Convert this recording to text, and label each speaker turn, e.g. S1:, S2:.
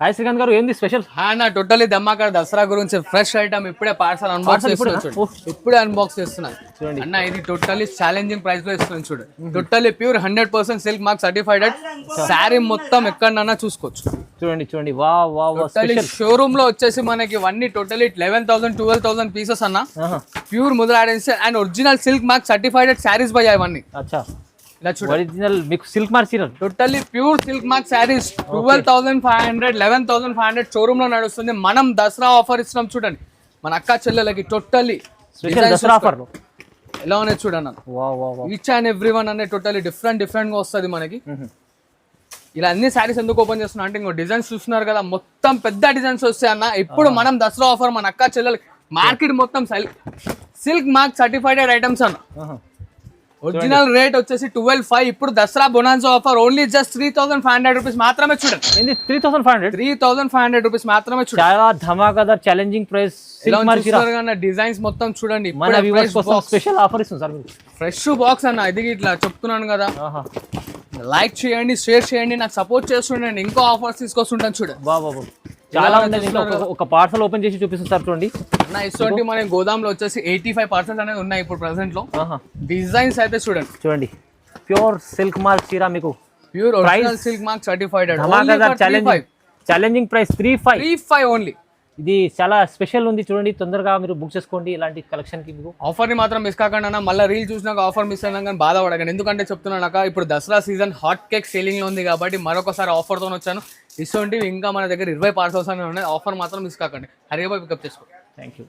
S1: Hi Srikanth గారు, ఏంది special?
S2: నా టోటలీ దమ్మాకర్ దసరా గురించి ఫ్రెష్ ఐటమ్ ఇప్పుడే పార్సల్ అన్బాక్స్ చేస్తున్నాను. ఇప్పుడే అన్బాక్స్ చేస్తున్నాను అన్న. ఇది టోటలీ ఛాలెంజింగ్ ప్రైస్ లో ఇస్తున్నాను చూడు. Totally pure 100% silk mark certified sari మొత్తం ఎక్కడన్నా చూసుకోవచ్చు.
S1: చూడండి చూడండి, వా వా
S2: టోటలీ షోరూమ్ లో వచ్చేసి మనకి ఇవన్నీ టోటలీ 11,000 12,000 పీసెస్ అన్న. ప్యూర్ ముద్రాడెన్స్ and original silk mark certified saris భయ ఇవన్నీ.
S1: అచ్చా, ఒరిజినల్ మీకు silk mark serial
S2: totally pure silk mark saris 12,500 11,500 showroom లో నడుస్తుంది. మనం దసరా ఆఫర్ ఇస్తున్నాం చూడండి మన అక్క చెల్లెలకి. టోటల్లీ
S1: దసరా ఆఫర్
S2: ఎలా ఉన్నాయి చూడన్న. ఈచ్ అండ్ ఎవ్రీ వన్ అనే టోటల్లీ డిఫరెంట్ గా వస్తుంది మనకి. ఇలా అన్ని శారీస్ ఎందుకు ఓపెన్ చేస్తున్నా అంటే ఇంకో డిజైన్స్ చూస్తున్నారు కదా, మొత్తం పెద్ద డిజైన్స్ వస్తాయి అన్న. ఇప్పుడు మనం దసరా ఆఫర్ మన అక్క చెల్లెలకి మార్కెట్ మొత్తం సిల్క్ మార్క్ సర్టిఫైడ్ ఐటమ్స్ అన్న. ఒరిజినల్ రేట్ వచ్చేసి 12,500. ఇప్పుడు Dasara bonanza offer only just 3,500 rupees మాత్రమే చూడండి. 3,500 రూపీస్ మాత్రమే చూడండి.
S1: చాలా ధమాకాదార్ ఛాలెంజింగ్ ప్రైస్.
S2: డిజైన్స్ మొత్తం చూడండి.
S1: మన వ్యూవర్స్ కోసం స్పెషల్ ఆఫర్ ఇస్తుంది సార్.
S2: ఫ్రెష్ బాక్స్ అన్న, ఇది ఇట్లా చెప్తున్నాను కదా. లైక్ చేయండి, షేర్ చేయండి, నాకు సపోర్ట్ చేస్తుండండి. ఇంకో ఆఫర్స్ తీసుకొస్తుంటాను చూడండి.
S1: బాబు చాలా ఉంది. ఒక పార్సల్ ఓపెన్ చేసి చూపిస్తారు చూడండి
S2: అన్న. ఇటువంటి మన గోదాంలో వచ్చేసి 85 పార్సల్స్ అనేది ఉన్నాయి ఇప్పుడు ప్రెసెంట్ లో. డిజైన్స్ అయితే చూడండి,
S1: ప్యూర్ సిల్క్ మార్క్ చీర మీకు
S2: pure original silk mark certified.
S1: Challenging price
S2: 3,500 only.
S1: ఇది చాలా స్పెషల్ ఉంది చూడండి. తొందరగా మీరు బుక్ చేసుకోండి ఇలాంటి కలెక్షన్ కి. మీకు
S2: ఆఫర్ ని మాత్రం మిస్ కాకండి అన్న. మళ్ళీ రీల్ చూసినాక ఆఫర్ మిస్ అయినా కానీ బాధపడకండి. ఎందుకంటే చెప్తున్నాను ఇప్పుడు Dasara season hot cake selling లో ఉంది కాబట్టి మరొకసారి ఆఫర్ తో వచ్చాను. ఇటువంటివి ఇంకా మన దగ్గర 20 పార్సల్స్ అనేవి ఉన్నాయి. ఆఫర్ మాత్రం మిస్ కాకండి. హరిగా పికప్ చేసుకోండి.
S1: Thank you.